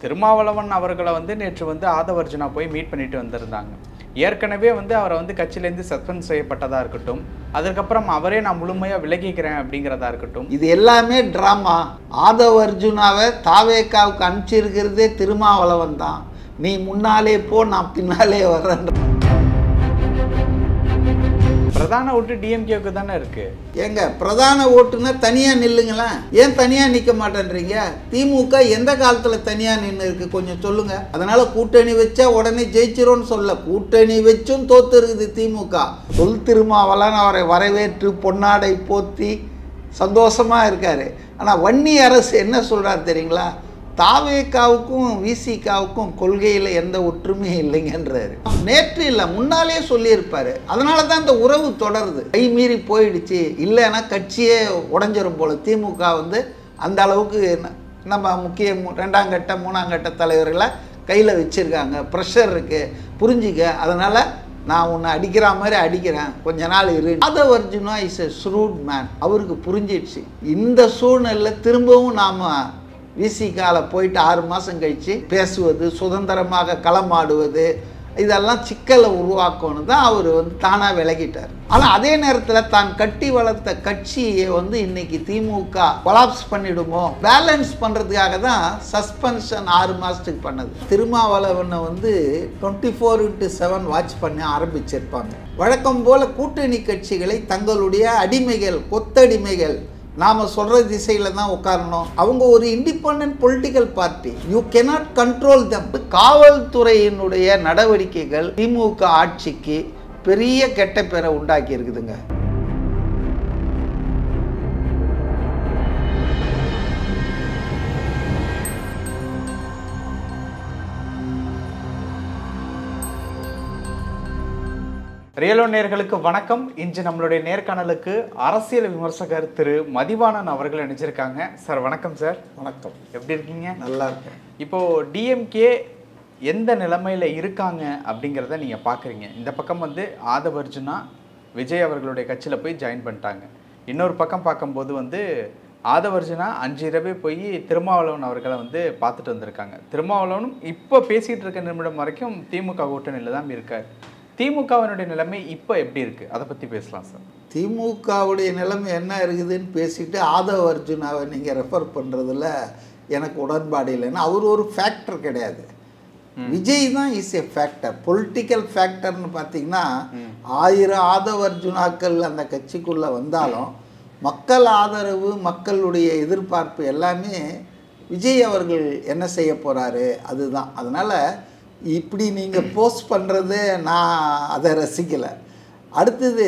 திருமாவளவன் அவர்களை வந்து நேற்று வந்து ஆதவர்ஜுனா போய் மீட் பண்ணிட்டு வந்திருந்தாங்க. ஏற்கனவே வந்து அவரை வந்து கட்சியிலேருந்து சஸ்பெண்ட் செய்யப்பட்டதாக இருக்கட்டும், அதுக்கப்புறம் அவரே நான் முழுமையாக விலகிக்கிறேன் அப்படிங்கிறதா இருக்கட்டும், இது எல்லாமே ட்ராமா. ஆதவர்ஜுனாவை தாவேக்காவுக்கு அனுப்பிச்சிருக்கிறதே திருமாவளவன் தான். நீ முன்னாலே போ, நான் பின்னாலே வர்றேன். பிரதான ஓட்டு டிஎம்கேவுக்கு தானே இருக்கு. ஏங்க பிரதான ஓட்டுன்னா தனியாக நில்லுங்களேன். ஏன் தனியாக நிற்க மாட்டேன்றீங்க? திமுக எந்த காலத்தில் தனியாக நின்று இருக்கு கொஞ்சம் சொல்லுங்க. அதனால கூட்டணி வச்சா உடனே ஜெயிச்சிரும்னு சொல்ல, கூட்டணி வச்சும் தோத்து இருக்குது திமுக. திருமாவளவன் அவரை வரவேற்று பொன்னாடை போத்தி சந்தோஷமா இருக்காரு. ஆனால் வன்னி அரசு என்ன சொல்றாரு தெரியுங்களா? தாவேக்காவுக்கும் விசிகாவுக்கும் கொள்கையில் எந்த ஒற்றுமையும் இல்லைங்கன்றாரு. நேற்று இல்லை, முன்னாலே சொல்லியிருப்பாரு. அதனால தான் இந்த உறவு தொடருது. கை மீறி போயிடுச்சு, இல்லைன்னா கட்சியே உடஞ்சிரும் போல. திமுக வந்து அந்த அளவுக்கு நம்ம முக்கிய 2ஆம் கட்ட 3ஆம் கட்ட தலைவர்களை கையில் வச்சுருக்காங்க. ப்ரெஷர் இருக்குது, புரிஞ்சுக்க. அதனால் நான் உன்னை அடிக்கிற மாதிரி அடிக்கிறேன், கொஞ்ச நாள் இரு. Aadhav Arjuna is a shrewd man. அவருக்கு புரிஞ்சிடுச்சு இந்த சூழ்நிலை திரும்பவும் நாம் விசிகால போயிட்டு 6 மாதம் கழித்து பேசுவது, சுதந்திரமாக களமாடுவது, இதெல்லாம் சிக்கலை உருவாக்கணும் தான் அவர் வந்து தானாக விலகிட்டார். ஆனால் அதே நேரத்தில் தான் கட்டி வளர்த்த கட்சியை வந்து இன்னைக்கு திமுக கொலாப்ஸ் பண்ணிடுமோ, பேலன்ஸ் பண்ணுறதுக்காக தான் சஸ்பென்ஷன் 6 மாதத்துக்கு பண்ணது. திருமாவளவனை வந்து 24/7 வாட்ச் பண்ண ஆரம்பிச்சிருப்பாங்க. வழக்கம் போல் கூட்டணி கட்சிகளை தங்களுடைய அடிமைகள், கொத்தடிமைகள், நாம் சொல்கிற திசையில் தான் உட்காரணும். அவங்க ஒரு independent political party. You cannot control them. காவல்துறையினுடைய நடவடிக்கைகள் திமுக ஆட்சிக்கு பெரிய கெட்ட பேரை உண்டாக்கி இருக்குதுங்க. ரியலோ நேயர்களுக்கு வணக்கம். இன்று நம்மளுடைய நேர்காணலுக்கு அரசியல் விமர்சகர் திரு மதிவாணன் அவர்கள் நினைச்சிருக்காங்க. சார் வணக்கம். சார் வணக்கம். எப்படி இருக்கீங்க? நல்லா இருக்கேன். இப்போது டிஎம்கே எந்த நிலைமையில் இருக்காங்க அப்படிங்கிறத நீங்கள் பார்க்குறீங்க. இந்த பக்கம் வந்து ஆதவர்ஜுனா விஜய் அவர்களுடைய கட்சியில் போய் ஜாயின் பண்ணிட்டாங்க. இன்னொரு பக்கம் பார்க்கும்போது வந்து ஆதவர்ஜுனா 5 இரவே போய் திருமாவளவன் அவர்களை வந்து பார்த்துட்டு வந்திருக்காங்க. திருமாவளவனும் இப்போ பேசிகிட்டு இருக்க நிமிடம் வரைக்கும் திமுக கூட்டணியில் தான் இருக்கார். திமுகவினுடைய நிலைமை இப்போ எப்படி இருக்குது, அதை பற்றி பேசலாம் சார். திமுகவுடைய நிலைமை என்ன இருக்குதுன்னு பேசிட்டு ஆதவர்ஜுனாவை நீங்கள் ரெஃபர் பண்ணுறதுல எனக்கு உடன்பாடு இல்லைன்னா அவர் ஒரு ஃபேக்டர் கிடையாது. விஜய் தான் இஸ் ஏ ஃபேக்டர். பொலிட்டிக்கல் ஃபேக்டர்னு பார்த்தீங்கன்னா 1000 ஆதவர்ஜுனாக்கள் அந்த கட்சிக்குள்ளே வந்தாலும் மக்கள் ஆதரவு, மக்களுடைய எதிர்பார்ப்பு எல்லாமே விஜய் அவர்கள் என்ன செய்ய போகிறாரு அதுதான். அதனால் இப்படி நீங்கள் போஸ்ட் பண்ணுறது நான் அதை ரசிக்கலை. அடுத்தது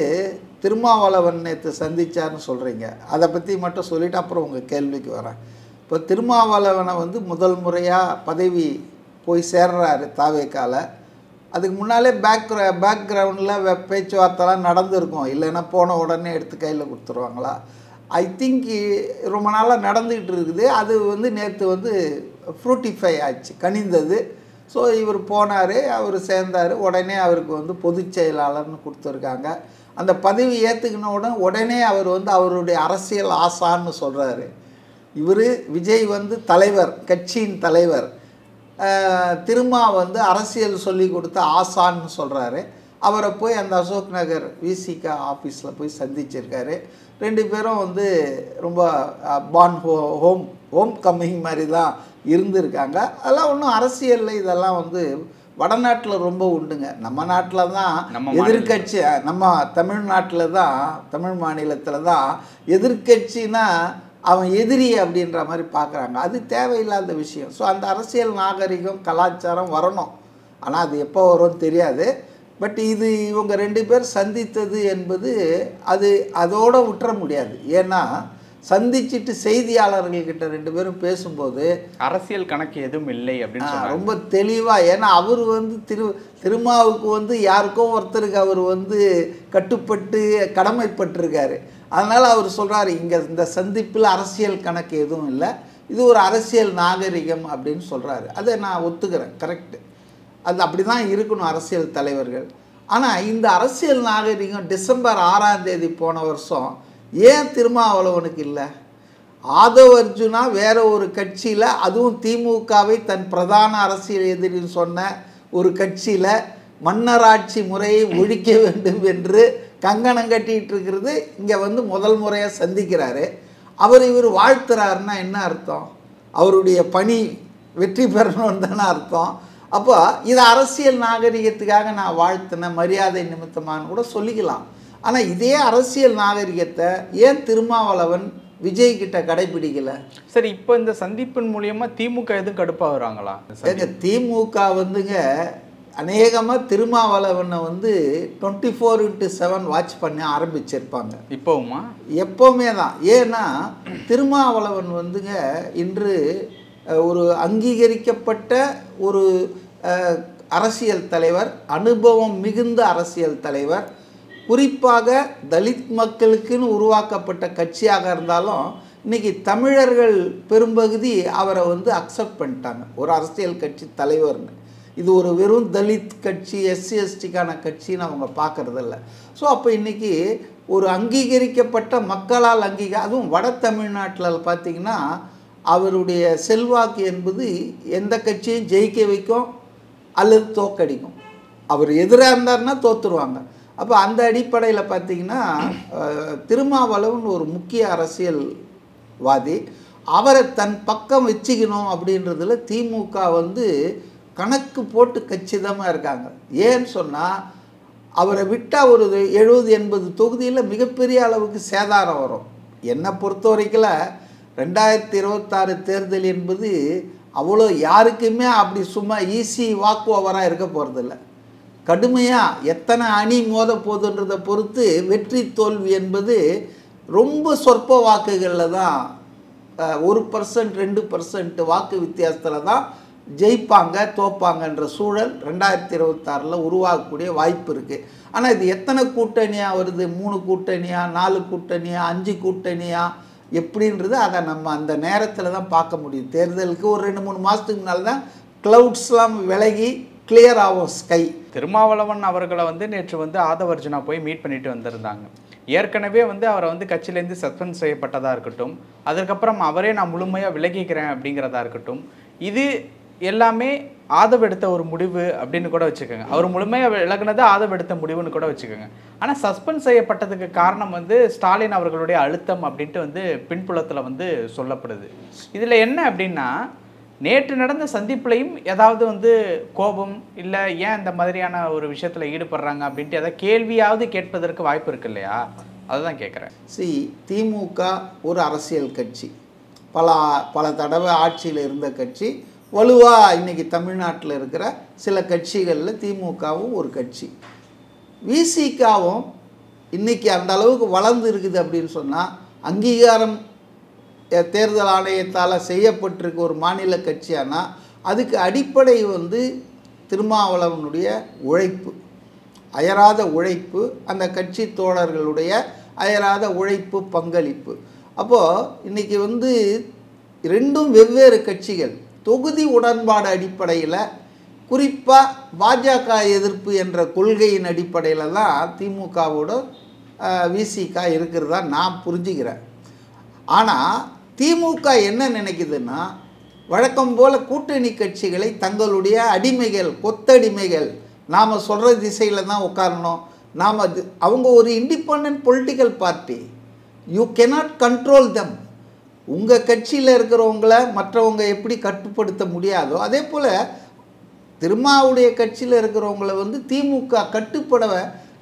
திருமாவளவன் நேற்று சந்திச்சார்னு சொல்கிறீங்க, அதை பற்றி மட்டும் சொல்லிவிட்டு அப்புறம் உங்கள் கேள்விக்கு வரேன். இப்போ திருமாவளவனை வந்து முதல் முறையாக பதவி போய் சேர்றாரு தாவேக்கால. அதுக்கு முன்னாலே பேக்ரவுண்டில் பேச்சுவார்த்தைலாம் நடந்துருக்கும். இல்லைன்னா போன உடனே எடுத்து கையில் கொடுத்துருவாங்களா? ஐ திங்க் ரொம்ப நாளாக நடந்துக்கிட்டு இருக்குது. அது வந்து நேற்று வந்து ஃப்ரூட்டிஃபை ஆச்சு, கனிந்தது. ஸோ இவர் போனார், அவர் சேர்ந்தார். உடனே அவருக்கு வந்து பொதுச் செயலாளர்னு கொடுத்துருக்காங்க. அந்த பதவி ஏற்றுக்கின உடனே அவர் வந்து அவருடைய அரசியல் ஆசான்னு சொல்கிறாரு. இவர் விஜய் வந்து தலைவர், கட்சியின் தலைவர். திருமா வந்து அரசியல் சொல்லி கொடுத்த ஆசான்னு சொல்கிறாரு. அவரை போய் அந்த அசோக் நகர் விசிகா ஆஃபீஸில் போய் சந்திச்சிருக்காரு. 2 பேரும் வந்து ரொம்ப ஹோம் கம்மிங் மாதிரி தான் இருந்திருக்காங்க. அதெல்லாம் ஒன்றும் அரசியலில் இதெல்லாம் வந்து வடநாட்டில் ரொம்ப உண்டுங்க. நம்ம நாட்டில் தான் எதிர்கட்சி, நம்ம தமிழ்நாட்டில் தான், தமிழ் மாநிலத்தில் தான் எதிர்கட்சினா அவன் எதிரி அப்படின்ற மாதிரி பார்க்குறாங்க. அது தேவையில்லாத விஷயம். ஸோ அந்த அரசியல் நாகரிகம், கலாச்சாரம் வரணும். ஆனால் அது எப்போ வரும்னு தெரியாது. பட் இது இவங்க 2 பேர் சந்தித்தது என்பது அதோடு விட்டுற முடியாது. ஏன்னா சந்திச்சுட்டு செய்தியாளர்கள்கிட்ட 2 பேரும் பேசும்போது அரசியல் கணக்கு எதுவும் இல்லை அப்படின்னு ரொம்ப தெளிவாக. ஏன்னா அவர் வந்து திருமாவுக்கு வந்து யாருக்கோ ஒருத்தருக்கு அவர் வந்து கட்டுப்பட்டு கடமைப்பட்டிருக்காரு. அதனால் அவர் சொல்கிறார், இங்கே இந்த சந்திப்பில் அரசியல் கணக்கு எதுவும் இல்லை, இது ஒரு அரசியல் நாகரிகம் அப்படின்னு சொல்கிறாரு. அதை நான் ஒத்துக்கிறேன், கரெக்டு. அது அப்படி தான் இருக்கணும் அரசியல் தலைவர்கள். ஆனால் இந்த அரசியல் நாகரிகம் டிசம்பர் 6ஆம் தேதி போன வருஷம் ஏன் திருமாவளவனுக்கு இல்லை? ஆதவ் அர்ஜுனா வேற ஒரு கட்சியில், அதுவும் திமுகவை தன் பிரதான அரசியல் எதிரின்னு சொன்ன ஒரு கட்சியில் மன்னராட்சி முறையை ஒழிக்க வேண்டும் என்று கங்கணம் கட்டிகிட்டு இருக்கிறது இங்கே வந்து முதல் முறையாக சந்திக்கிறாரு. இவர் வாழ்த்துறாருன்னா என்ன அர்த்தம்? அவருடைய பணி வெற்றி பெறணும்னு தானே அர்த்தம். அப்போ இது அரசியல் நாகரிகத்துக்காக நான் வாழ்த்தின மரியாதை நிமித்தமானு கூட சொல்லிக்கலாம். ஆனால் இதே அரசியல் நாகரிகத்தை ஏன் திருமாவளவன் விஜய் கிட்ட கடைபிடிக்கல? சரி, இப்போ இந்த சந்திப்பின் மூலியமா திமுக எதுவும் கடுப்பாகிறாங்களா? திமுக வந்துங்க அநேகமாக திருமாவளவனை வந்து 24/7 வாட்ச் பண்ண ஆரம்பிச்சிருப்பாங்க. இப்போவுமா? எப்போவுமே தான். ஏன்னா திருமாவளவன் வந்துங்க இன்று ஒரு அங்கீகரிக்கப்பட்ட ஒரு அரசியல் தலைவர், அனுபவம் மிகுந்த அரசியல் தலைவர். குறிப்பாக தலித் மக்களுக்குன்னு உருவாக்கப்பட்ட கட்சியாக இருந்தாலும் இன்றைக்கி தமிழர்கள் பெரும்பகுதி அவரை வந்து அக்செப்ட் பண்ணிட்டாங்க ஒரு அரசியல் கட்சி தலைவர்னு. இது ஒரு வெறும் தலித் கட்சி, எஸ்சி எஸ்டிக்கான கட்சின்னு அவங்க பார்க்குறதில்ல. ஸோ அப்போ இன்றைக்கி ஒரு அங்கீகரிக்கப்பட்ட மக்களால் அதுவும் வட தமிழ்நாட்டில் பார்த்திங்கன்னா அவருடைய செல்வாக்கு என்பது எந்த கட்சியும் ஜெயிக்க வைக்கும் அல்லது தோக்கடிக்கும். அவர் எதிராக இருந்தார்னா தோற்றுருவாங்க. அப்போ அந்த அடிப்படையில் பார்த்திங்கன்னா திருமாவளவன் ஒரு முக்கிய அரசியல்வாதி. அவரை தன் பக்கம் வச்சுக்கணும் அப்படின்றதுல திமுக வந்து கணக்கு போட்டு கச்சிதமாக இருக்காங்க. ஏன்னு சொன்னால் அவரை விட்டால் ஒரு 70-80 தொகுதியில் மிகப்பெரிய அளவுக்கு சேதாரம் வரும். என்னை பொறுத்த வரைக்கும் 2026 தேர்தல் என்பது அவ்வளோ யாருக்குமே அப்படி சும்மா ஈஸி வாக்கு ஓவராக இருக்க போகிறதில்ல. கடுமையாக எத்தனை அணி மோத போகுதுன்றதை பொறுத்து வெற்றி தோல்வி என்பது ரொம்ப சொற்ப வாக்குகளில் தான், 1% 2% வாக்கு வித்தியாசத்தில் தான் ஜெயிப்பாங்க தோப்பாங்கன்ற சூழல் 2026 உருவாகக்கூடிய வாய்ப்பு இருக்குது. ஆனால் இது எத்தனை கூட்டணியாக வருது? 3 கூட்டணியா, 4 கூட்டணியா, 5 கூட்டணியா எப்படின்றது அதை நம்ம அந்த நேரத்தில் தான் பார்க்க முடியும். தேர்தலுக்கு ஒரு 2-3 மாதத்துக்கு முன்னால் தான் க்ளவுட்ஸ்லாம் விலகி கிளியர் ஆகும் ஸ்கை. திருமாவளவன் அவர்களை வந்து நேற்று வந்து ஆதவ் அர்ஜுனா போய் மீட் பண்ணிட்டு வந்திருந்தாங்க. ஏற்கனவே வந்து அவரை வந்து கட்சியிலேருந்து சஸ்பெண்ட் செய்யப்பட்டதாக இருக்கட்டும், அதுக்கப்புறம் அவரே நான் முழுமையாக விலகிக்கிறேன் அப்படிங்கிறதா இருக்கட்டும், இது எல்லாமே ஆதவ் எடுத்த ஒரு முடிவு அப்படின்னு கூட வச்சுக்கோங்க. அவர் முழுமையாக விலகினது ஆதவ் எடுத்த முடிவுன்னு கூட வச்சுக்கோங்க. ஆனால் சஸ்பெண்ட் செய்யப்பட்டதுக்கு காரணம் வந்து ஸ்டாலின் அவர்களுடைய அழுத்தம் அப்படின்ட்டு வந்து பின்புலத்தில் வந்து சொல்லப்படுது. இதில் என்ன அப்படின்னா, நேற்று நடந்த சந்திப்புலையும் ஏதாவது வந்து கோபம் இல்லை ஏன் இந்த மாதிரியான ஒரு விஷயத்தில் ஈடுபடுறாங்க அப்படின்ட்டு ஏதாவது கேள்வியாவது கேட்பதற்கு வாய்ப்பு இருக்கு இல்லையா? அதுதான் கேட்குறேன். திமுக ஒரு அரசியல் கட்சி, பல தடவை ஆட்சியில் இருந்த கட்சி, வலுவாக இன்றைக்கி தமிழ்நாட்டில் இருக்கிற சில கட்சிகளில் திமுகவும் ஒரு கட்சி. விசிகாவும் இன்றைக்கி அந்த அளவுக்கு வளர்ந்து இருக்குது அப்படின்னு சொன்னால் அங்கீகாரம் தேர்தல் ஆணையத்தால் செய்யப்பட்டிருக்க ஒரு மாநில கட்சியானால் அதுக்கு அடிப்படை வந்து திருமாவளவனுடைய உழைப்பு, அயராத உழைப்பு, அந்த கட்சி தோழர்களுடைய அயராத உழைப்பு, பங்களிப்பு. அப்போது இன்றைக்கி வந்து ரெண்டும் வெவ்வேறு கட்சிகள். தொகுதி உடன்பாடு அடிப்படையில், குறிப்பாக பாஜக எதிர்ப்பு என்ற கொள்கையின் அடிப்படையில் தான் திமுகவோட விசிக இருக்கிறதா நான் புரிஞ்சுக்கிறேன். ஆனால் திமுக என்ன நினைக்குதுன்னா, வழக்கம் போல் கூட்டணி கட்சிகளை தங்களுடைய அடிமைகள், கொத்தடிமைகள், நாம் சொல்கிற திசையில் தான் உட்காரணும். அவங்க ஒரு independent political party, you cannot control them. உங்கள் கட்சியில் இருக்கிறவங்கள மற்றவங்க எப்படி கட்டுப்படுத்த முடியாதோ அதே போல் திருமாவுடைய கட்சியில் இருக்கிறவங்கள வந்து திமுக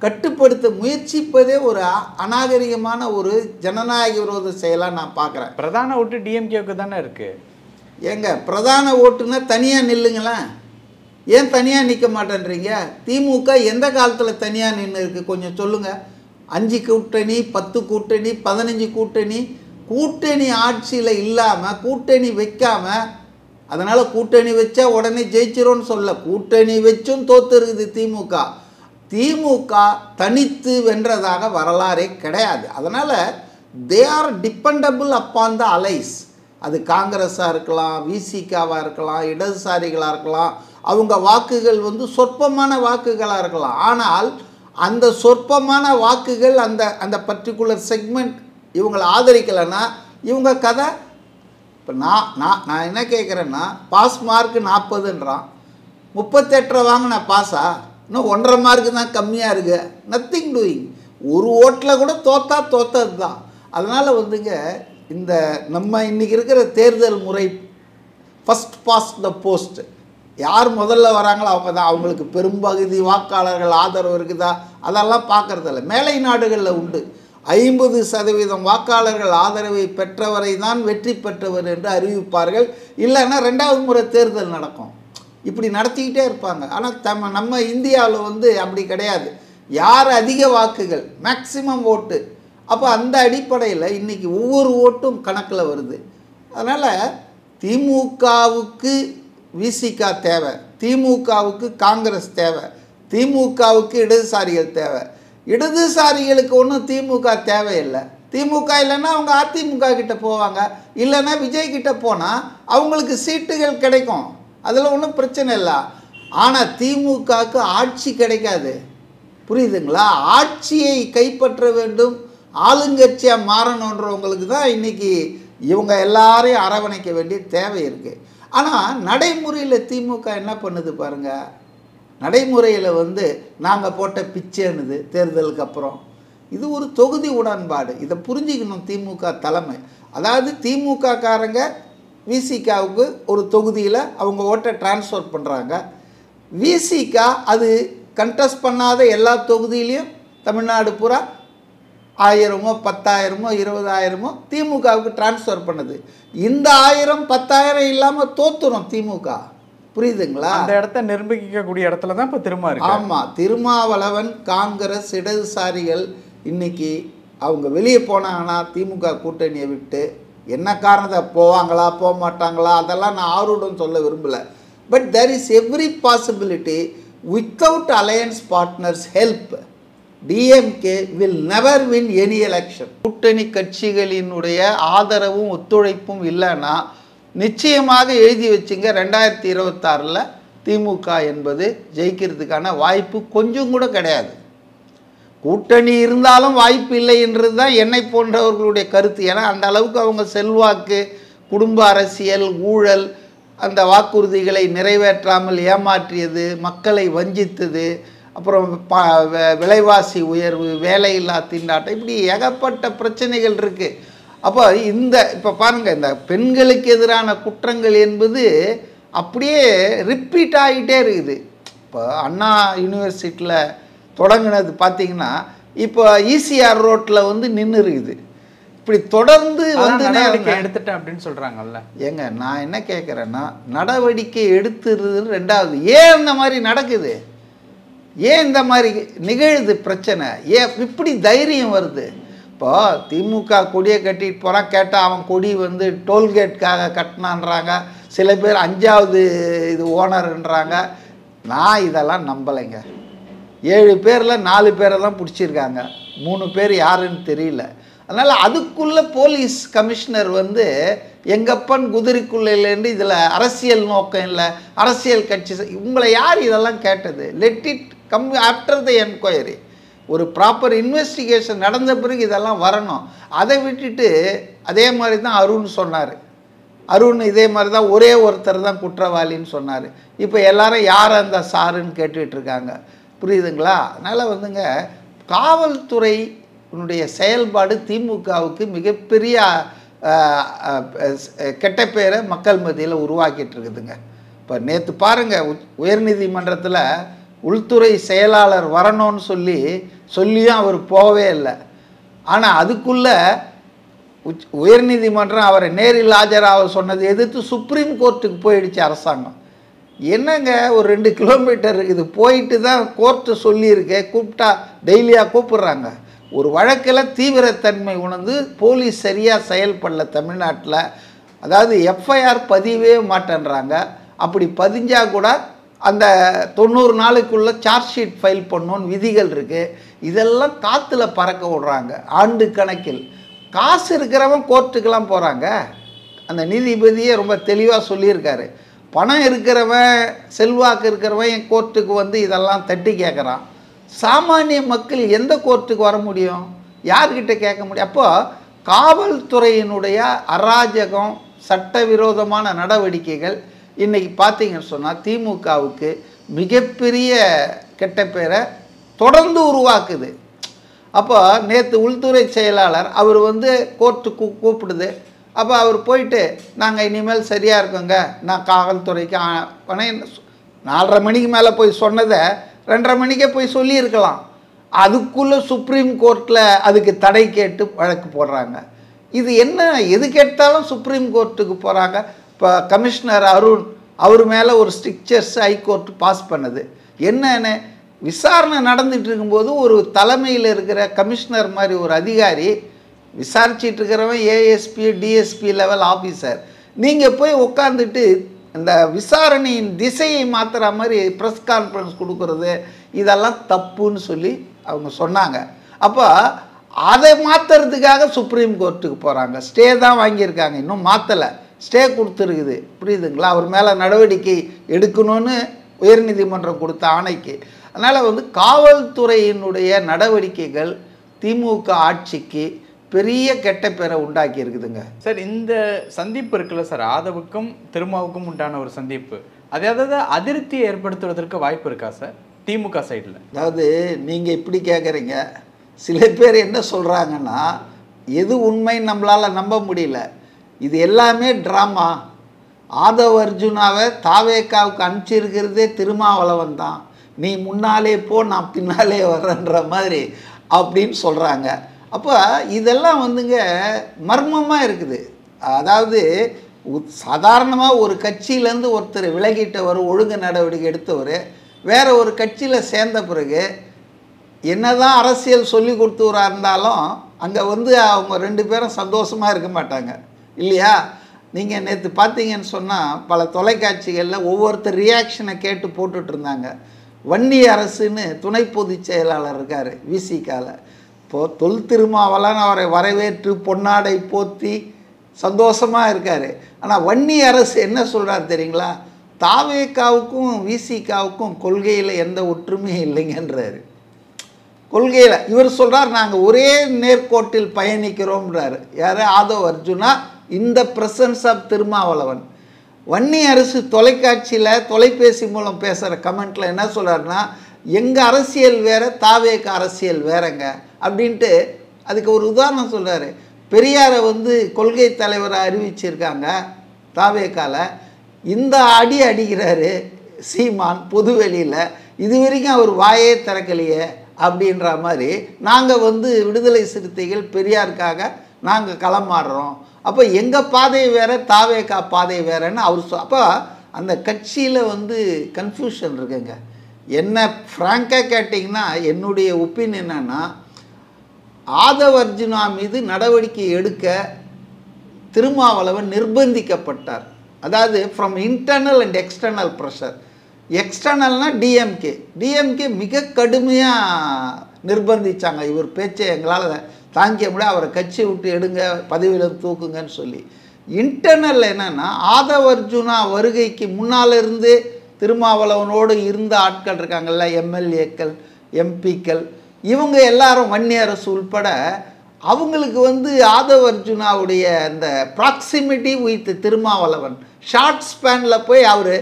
கட்டுப்படுத்த முயற்சிப்பதே ஒரு அநாகரிகமான ஒரு ஜனநாயக விரோத செயலாக நான் பார்க்குறேன். பிரதான ஓட்டு டிஎம்கேவுக்கு தானே இருக்குது. ஏங்க பிரதான ஓட்டுன்னா தனியாக நில்லுங்களேன். ஏன் தனியாக நிற்க மாட்டேன்றீங்க? திமுக எந்த காலத்தில் தனியாக நின்று இருக்குது கொஞ்சம் சொல்லுங்கள். 5 கூட்டணி, 10 கூட்டணி, 15 கூட்டணி, கூட்டணி ஆட்சியில் இல்லாமல் கூட்டணி வைக்காமல், அதனால் கூட்டணி வச்சா உடனே ஜெயிச்சிரோன்னு சொல்ல, கூட்டணி வச்சும் தோற்று இருக்குது திமுக தனித்து வென்றதாக வரலாறே கிடையாது. அதனால் they are dependable upon the allies. அது காங்கிரஸாக இருக்கலாம், விசிகாவாக இருக்கலாம், இடதுசாரிகளாக இருக்கலாம். அவங்க வாக்குகள் வந்து சொற்பமான வாக்குகளாக இருக்கலாம். ஆனால் அந்த சொற்பமான வாக்குகள் அந்த பர்டிகுலர் செக்மெண்ட் இவங்களை ஆதரிக்கலைன்னா இவங்க கதை. இப்போ நான் என்ன கேட்குறேன்னா, பாஸ் மார்க்கு 40ன்றான், 38 வாங்கினா பாஸா? இன்னும் 1.5 மார்க்கு தான் கம்மியாக இருக்கு. Nothing doing. ஒரு ஓட்டில் கூட தோத்தது தான். அதனால் வந்துங்க இந்த நம்ம இன்றைக்கி இருக்கிற தேர்தல் முறை ஃபஸ்ட் பாஸ்ட் த போஸ்ட், யார் முதல்ல வராங்களோ அவங்க தான், அவங்களுக்கு பெரும்பகுதி வாக்காளர்கள் ஆதரவு இருக்குதா அதெல்லாம் பார்க்குறதில்ல. மேலை நாடுகளில் உண்டு. 50% வாக்காளர்கள் ஆதரவை பெற்றவரை தான் வெற்றி பெற்றவர் என்று அறிவிப்பார்கள். இல்லைன்னா 2வது முறை தேர்தல் நடக்கும். இப்படி நடத்திக்கிட்டே இருப்பாங்க. ஆனால் நம்ம இந்தியாவில் வந்து அப்படி கிடையாது. யார் அதிக வாக்குகள், மேக்சிமம் ஓட்டு. அப்போ அந்த அடிப்படையில் இன்றைக்கி ஒவ்வொரு ஓட்டும் கணக்கில் வருது. அதனால் திமுகவுக்கு விசிக தேவை, திமுகவுக்கு காங்கிரஸ் தேவை, திமுகவுக்கு இடதுசாரிகள் தேவை. இடதுசாரிகளுக்கு ஒன்றும் திமுக தேவையில்லை. திமுக இல்லைன்னா அவங்க அதிமுக கிட்ட போவாங்க, இல்லைன்னா விஜய் கிட்ட போனால் அவங்களுக்கு சீட்டுகள் கிடைக்கும். அதில் ஒன்றும் பிரச்சனை இல்லை. ஆனால் திமுகவுக்கு ஆட்சி கிடைக்காது. புரியுதுங்களா? ஆட்சியை கைப்பற்ற வேண்டும், ஆளுங்கட்சியாக மாறணுன்றவங்களுக்கு தான் இன்றைக்கி இவங்க எல்லாரையும் அரவணைக்க வேண்டிய தேவை இருக்குது. ஆனால் நடைமுறையில் திமுக என்ன பண்ணுது பாருங்கள். நடைமுறையில் வந்து நாங்கள் போட்ட பிச்சைன்னுது தேர்தலுக்கு அப்புறம். இது ஒரு தொகுதி உடன்பாடு. இதை புரிஞ்சிக்கணும் திமுக தலைமை. அதாவது திமுக காரங்க விசிகாவுக்கு ஒரு தொகுதியில் அவங்க ஓட்டை டிரான்ஸ்ஃபர் பண்ணுறாங்க. விசிக அது கண்டெஸ்ட் பண்ணாத எல்லா தொகுதியிலையும் தமிழ்நாடு பூரா 1000மோ 10,000மோ 20,000மோ திமுகவுக்கு டிரான்ஸ்ஃபர் பண்ணுது. இந்த 1000 10,000 இல்லாமல் தோத்துரும் திமுக. புரியுதுங்களா? அந்த இடத்த நிர்வகிக்கக்கூடிய இடத்துல தான் இப்போ திரும்ப இருக்கு. ஆமாம், திருமாவளவன் காங்கிரஸ் இடதுசாரிகள் இன்னைக்கு அவங்க வெளியே போனாங்கன்னா திமுக கூட்டணியை விட்டு என்ன காரணத்தை போவாங்களா போக மாட்டாங்களா அதெல்லாம் நான் ஆர்வம் சொல்ல விரும்பலை. But there is every possibility without alliance partners help DMK will never win any election. கூட்டணி கட்சிகளினுடைய ஆதரவும் ஒத்துழைப்பும் இல்லைன்னா நிச்சயமாக எழுதி வச்சுங்க 2026 திமுக என்பது ஜெயிக்கிறதுக்கான வாய்ப்பு கொஞ்சம் கூட கிடையாது. கூட்டணி இருந்தாலும் வாய்ப்பு இல்லை என்றது தான் என்னை போன்றவர்களுடைய கருத்து. ஏன்னா அந்த அளவுக்கு அவங்க செல்வாக்கு, குடும்ப அரசியல், ஊழல், அந்த வாக்குறுதிகளை நிறைவேற்றாமல் ஏமாற்றியது, மக்களை வஞ்சித்தது, அப்புறம் விலைவாசி உயர்வு, வேலையில்லா திண்டாட்டம், இப்படி ஏகப்பட்ட பிரச்சனைகள் இருக்குது. அப்போ இப்போ பாருங்கள், இந்த பெண்களுக்கு எதிரான குற்றங்கள் என்பது அப்படியே ரிப்பீட் ஆகிட்டே இருக்குது. இப்போ அண்ணா யூனிவர்சிட்டியில் தொடங்கினது பார்த்திங்கன்னா இப்போ ஈசிஆர் ரோட்டில் வந்து நின்று இருக்குது. இப்படி தொடர்ந்து வந்து எடுத்துட்டேன் அப்படின்னு சொல்கிறாங்கல்ல. ஏங்க நான் என்ன கேட்குறேன்னா, நடவடிக்கை எடுத்துருது 2வது. ஏன் இந்த மாதிரி நடக்குது? ஏன் இந்த மாதிரி நிகழுது பிரச்சனை? ஏன் இப்படி தைரியம் வருது? இப்போ திமுக கொடியை கட்டிட்டு போகிறான், கேட்டால் அவன் கொடி வந்து டோல்கேட்காக கட்டினான்றாங்க. சில பேர் 5வது இது ஓனர்ன்றாங்க. நான் இதெல்லாம் நம்பலைங்க. 7 பேரில் 4 பேரை தான் பிடிச்சிருக்காங்க, 3 பேர் யாருன்னு தெரியல. அதனால் அதுக்குள்ளே போலீஸ் கமிஷனர் வந்து எங்கப்பன் குதிரைக்குள்ளேருந்து இதில் அரசியல் நோக்கம் இல்லை, அரசியல் கட்சி, உங்களை யார் இதெல்லாம் கேட்டது? Let it come after the enquiry. ஒரு ப்ராப்பர் இன்வெஸ்டிகேஷன் நடந்த பிறகு இதெல்லாம் வரணும். அதை விட்டுட்டு அதே மாதிரி தான் அருண் சொன்னார். அருண் இதே மாதிரி தான் ஒரே ஒருத்தர் தான் குற்றவாளின்னு சொன்னார். இப்போ எல்லாரும் யார் அந்த சாருன்னு கேட்டுட்ருக்காங்க. புரியுதுங்களா? அதனால் வந்துங்க காவல்துறையினுடைய செயல்பாடு திமுகவுக்கு மிகப்பெரிய கெட்ட பேரை மக்கள் மத்தியில் உருவாக்கிட்டு இருக்குதுங்க. இப்போ நேற்று பாருங்கள், உயர்நீதிமன்றத்தில் உள்துறை செயலாளர் வரணும்னு சொல்லியும் அவர் போகவே இல்லை. ஆனால் அதுக்குள்ளே உயர்நீதிமன்றம் அவரை நேரில் ஆஜராக சொன்னதை எதிர்த்து சுப்ரீம் கோர்ட்டுக்கு போயிடுச்சு அரசாங்கம். என்னங்க ஒரு 2 கிலோமீட்டர் இருக்குது, போயிட்டு தான் கோர்ட்டு சொல்லியிருக்கே, கூப்பிட்டா டெய்லியாக கூப்பிட்றாங்க. ஒரு வழக்கில் தீவிரத்தன்மை உணர்ந்து போலீஸ் சரியாக செயல்படல தமிழ்நாட்டில். அதாவது எஃப்ஐஆர் பதிவே மாட்டேன்றாங்க. அப்படி பதிஞ்சால் கூட அந்த 90 நாளுக்குள்ளே சார்ஜ் ஷீட் ஃபைல் பண்ணணுன்னு விதிகள் இருக்குது. இதெல்லாம் காற்றுல பறக்க விடுறாங்க. ஆண்டு கணக்கில் காசு இருக்கிறவன் கோர்ட்டுக்கெல்லாம் போகிறாங்க. அந்த நீதிபதியே ரொம்ப தெளிவாக சொல்லியிருக்காரு. பணம் இருக்கிறவன், செல்வாக்கு இருக்கிறவன் என் கோர்ட்டுக்கு வந்து இதெல்லாம் தட்டி கேட்குறான். சாமானிய மக்கள் எந்த கோர்ட்டுக்கு வர முடியும்? யார்கிட்ட கேட்க முடியும்? அப்போ காவல்துறையினுடைய அராஜகம், சட்டவிரோதமான நடவடிக்கைகள் இன்றைக்கி பார்த்தீங்கன்னு சொன்னால் திமுகவுக்கு மிகப்பெரிய கெட்ட பேரை தொடர்ந்து உருவாக்குது. அப்போ நேற்று உள்துறை செயலாளர் அவர் வந்து கோர்ட்டுக்கு கூப்பிடுது. அப்போ அவர் போயிட்டு நாங்கள் இனிமேல் சரியாக இருக்கோங்க, நான் காவல்துறைக்கு 4:30 மணிக்கு மேலே போய் சொன்னதை 2:30 மணிக்கே போய் சொல்லியிருக்கலாம். அதுக்குள்ளே சுப்ரீம் கோர்ட்டில் அதுக்கு தடை கேட்டு வழக்கு போடுறாங்க. இது என்ன, எது கேட்டாலும் சுப்ரீம் கோர்ட்டுக்கு போகிறாங்க. இப்போ கமிஷனர் அருண் அவர் மேலே ஒரு ஸ்ட்ரிக்சர்ஸ் ஹைகோர்ட் பாஸ் பண்ணுது. என்னன்னு விசாரணை நடந்துட்டு இருக்கும்போது ஒரு தலைமையில் இருக்கிற கமிஷனர் மாதிரி ஒரு அதிகாரி விசாரிச்சிட்டு இருக்கிறவன் ஏஎஸ்பி டிஎஸ்பி லெவல் ஆஃபீஸர், நீங்கள் போய் உட்காந்துட்டு இந்த விசாரணையின் திசையை மாற்றுற மாதிரி ப்ரெஸ் கான்ஃபரன்ஸ் கொடுக்கறது இதெல்லாம் தப்புன்னு சொல்லி அவங்க சொன்னாங்க. அப்போ அதை மாற்றுறதுக்காக சுப்ரீம் கோர்ட்டுக்கு போகிறாங்க. ஸ்டே தான் வாங்கியிருக்காங்க, இன்னும் மாற்றலை, ஸ்டே கொடுத்துருக்குது. புரியுதுங்களா? அவர் மேலே நடவடிக்கை எடுக்கணும்னு உயர்நீதிமன்றம் கொடுத்த ஆணைக்கு. அதனால் வந்து காவல்துறையினுடைய நடவடிக்கைகள் திமுக ஆட்சிக்கு பெரிய கெட்ட பேரை உண்டாக்கி இருக்குதுங்க. சார், இந்த சந்திப்பு இருக்குல்ல சார், ஆதவுக்கும் திருமாவுக்கும் உண்டான ஒரு சந்திப்பு, அதாவது அதிருப்தியை ஏற்படுத்துவதற்கு வாய்ப்பு இருக்கா சார் திமுக சைடில்? அதாவது நீங்கள் இப்படி கேட்குறீங்க, சில பேர் என்ன சொல்கிறாங்கன்னா எது உண்மைன்னு நம்மளால் நம்ப முடியல, இது எல்லாமே ட்ராமா, ஆதவ் அர்ஜுனாவை தாவேக்காவுக்கு அனுப்பிச்சிருக்கிறதே திருமாவளவன் தான், நீ முன்னாலே போ நான் பின்னாலே வர்றன்ற மாதிரி அப்படின்னு சொல்கிறாங்க. அப்போ இதெல்லாம் வந்துங்க மர்மமாக இருக்குது. அதாவது சாதாரணமாக ஒரு கட்சியிலேருந்து ஒருத்தர் விலகிட்டவர், ஒழுங்கு நடவடிக்கை எடுத்தவர் வேறு ஒரு கட்சியில் சேர்ந்த பிறகு என்னதான் அரசியல் சொல்லி கொடுத்துவராக இருந்தாலும் அங்கே வந்து அவங்க 2 பேரும் சந்தோஷமாக இருக்க மாட்டாங்க இல்லையா? நீங்கள் நேற்று பார்த்தீங்கன்னு சொன்னால் பல தொலைக்காட்சிகளில் ஒவ்வொருத்தர் ரியாக்ஷனை கேட்டு போட்டுட்டு இருந்தாங்க. வன்னி அரசுன்னு துணை பொதுச் செயலாளர் இருக்கார் விசிகால, இப்போது தொல் திருமாவளவன் அவரை வரவேற்று பொன்னாடை போற்றி சந்தோஷமாக இருக்கார். ஆனால் வன்னி அரசு என்ன சொல்கிறார் தெரியுங்களா? தாவேக்காவுக்கும் விசிகாவுக்கும் கொள்கையில் எந்த ஒற்றுமையும் இல்லைங்கன்றார். கொள்கையில் இவர் சொல்கிறார் நாங்கள் ஒரே நேர்கோட்டில் பயணிக்கிறோம்ன்றார். யார்? ஆதவ் அர்ஜுனா இந்த பிரசன்ஸ் ஆஃப் திருமாவளவன். வன்னி அரசு தொலைக்காட்சியில் தொலைபேசி மூலம் பேசுகிற கமெண்ட்டில் என்ன சொல்கிறாருன்னா, எங்கள் அரசியல் வேறு தாவேக்க அரசியல் வேறங்க அப்படின்ட்டு அதுக்கு ஒரு உதாரணம் சொல்கிறாரு. பெரியாரை வந்து கொள்கை தலைவரை அறிவிச்சிருக்காங்க தாவேக்கால, இந்த அடி அடிக்கிறாரு சீமான் பொதுவெளியில், இது வரைக்கும் அவர் வாயே திறக்கலையே அப்படின்ற மாதிரி நாங்கள் வந்து விடுதலை சிறுத்தைகள் பெரியாருக்காக நாங்கள் களமாடுறோம், அப்போ எங்கள் பாதை வேறு தாவேக்கா பாதை வேறுன்னு அவர் அப்போ அந்த கட்சியில் வந்து கன்ஃபியூஷன் இருக்குங்க. என்ன ஃப்ராங்காக கேட்டிங்கன்னா என்னுடைய ஒப்பீனியன் என்னன்னா, ஆதவ் அர்ஜுனா மீது நடவடிக்கை எடுக்க திருமாவளவன் நிர்பந்திக்கப்பட்டார். அதாவது from internal and external pressure. எக்ஸ்டர்னல்னால் டிஎம்கே மிக கடுமையாக நிர்பந்திச்சாங்க, இவர் பேச்சை எங்களால் தாங்கிக்க முடியாது, அவரை கட்சி விட்டு எடுங்க, பதவியில் தூக்குங்கன்னு சொல்லி. இன்டர்னல் என்னென்னா, ஆதவ் அர்ஜுனா வருகைக்கு முன்னால் இருந்து திருமாவளவனோடு இருந்த ஆட்கள் இருக்காங்கள்ல, எம்எல்ஏக்கள் எம்பிக்கள், இவங்க எல்லாரும் வன்னி அரசு உள்பட அவங்களுக்கு வந்து ஆதவ் அர்ஜுனாவுடைய அந்த ப்ராக்சிமிட்டி வித் திருமாவளவன் ஷார்ட் ஸ்பேனில் போய் அவர்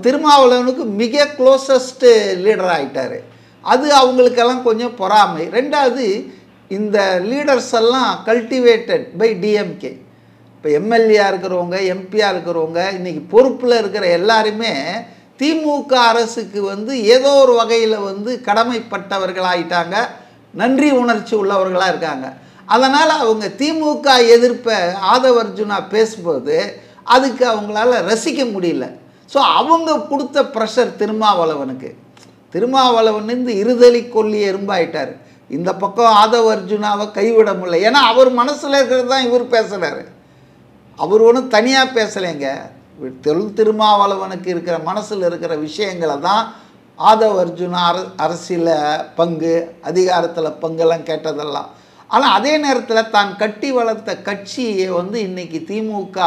திருமாவளவனுக்கு மிக க்ளோசஸ்ட்டு லீடர் ஆகிட்டார். அது அவங்களுக்கெல்லாம் கொஞ்சம் பொறாமை. ரெண்டாவது, இந்த லீடர்ஸ் எல்லாம் கல்டிவேட்டட் பை டிஎம்கே. இப்போ எம்எல்ஏ இருக்கிறவங்க எம்பியாக இருக்கிறவங்க இன்றைக்கி பொறுப்பில் இருக்கிற எல்லாருமே திமுக அரசுக்கு வந்து ஏதோ ஒரு வகையில் வந்து கடமைப்பட்டவர்களாகிட்டாங்க, நன்றி உணர்ச்சி உள்ளவர்களாக இருக்காங்க. அதனால் அவங்க திமுக எதிர்ப்பை ஆதவ் அர்ஜுனா பேசும்போது அதுக்கு அவங்களால ரசிக்க முடியல. ஸோ அவங்க கொடுத்த ப்ரெஷர் திருமாவளவன் இந்த இருதலி கொல்லி எறும்பாயிட்டார். இந்த பக்கம் ஆதவ் அர்ஜுனாவை கைவிட முடியல. ஏன்னா அவர் மனசில் இருக்கிறது தான் இவர் பேசுகிறாரு, அவர் ஒன்றும் தனியாக பேசலைங்க. திருமாவளவனுக்கு இருக்கிற மனசில் இருக்கிற விஷயங்களை தான் ஆதவ் அர்ஜுனா அரசியல் பங்கு, அதிகாரத்தில் பங்கெல்லாம் கேட்டதெல்லாம். ஆனால் அதே நேரத்தில் தான் கட்டி வளர்த்த கட்சியை வந்து இன்றைக்கி திமுக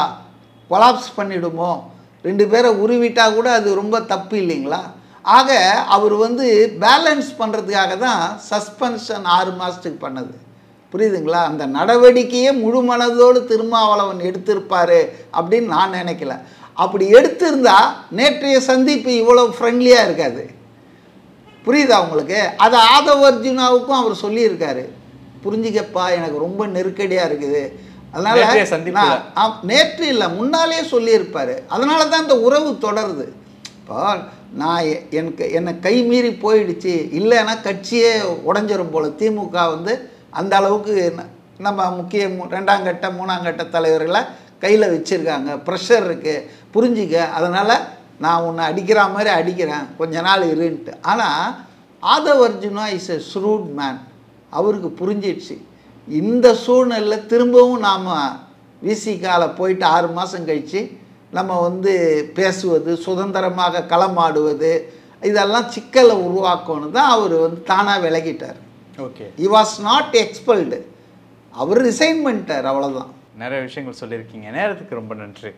கொலாப்ஸ் பண்ணிடுமோ, 2 பேரை உருவிட்டால் கூட அது ரொம்ப தப்பு இல்லைங்களா? ஆக அவர் வந்து பேலன்ஸ் பண்ணுறதுக்காக தான் சஸ்பென்ஷன் 6 மாதத்துக்கு பண்ணது. புரியுதுங்களா? அந்த நடவடிக்கையே முழு மனதோடு திருமாவளவன் எடுத்திருப்பார் அப்படின்னு நான் நினைக்கல. அப்படி எடுத்திருந்தா நேற்றைய சந்திப்பு இவ்வளோ ஃப்ரெண்ட்லியாக இருக்காது. புரியுதா உங்களுக்கு? அதை ஆதவ அர்ஜுனாவுக்கும் அவர் சொல்லியிருக்காரு, புரிஞ்சுக்கப்பா எனக்கு ரொம்ப நெருக்கடியாக இருக்குது, அதனால் நேற்று இல்லை முன்னாலே சொல்லியிருப்பார். அதனால தான் இந்த உறவு தொடருது. இப்போ நான் என்னை கை மீறி போயிடுச்சு, இல்லைன்னா கட்சியே உடஞ்சிரும் போல். திமுக வந்து அந்த அளவுக்கு நம்ம முக்கிய 2ஆம் கட்ட 3ஆம் கட்ட தலைவர்களை கையில் வச்சுருக்காங்க, ப்ரெஷர் இருக்குது, புரிஞ்சிக்க, அதனால் நான் உன்னை அடிக்கிற மாதிரி அடிக்கிறேன், கொஞ்ச நாள் இருன்ட்டு. ஆனால் Aadhav Arjuna is a shrewd man. அவருக்கு புரிஞ்சிடுச்சு இந்த சூழ்நிலையில் திரும்பவும் நாம் விசிகாவில் போயிட்டு 6 மாதம் கழித்து நம்ம வந்து பேசுவது, சுதந்திரமாக களமாடுவது, இதெல்லாம் சிக்கலை உருவாக்கணும் தான் அவர் வந்து தானாக விலகிட்டார். Okay, he was not expelled, அவர் ரிசைன் பண்ணிட்டார், அவ்வளோதான். நிறைய விஷயங்கள் சொல்லியிருக்கீங்க. நேரத்துக்கு ரொம்ப நன்றி.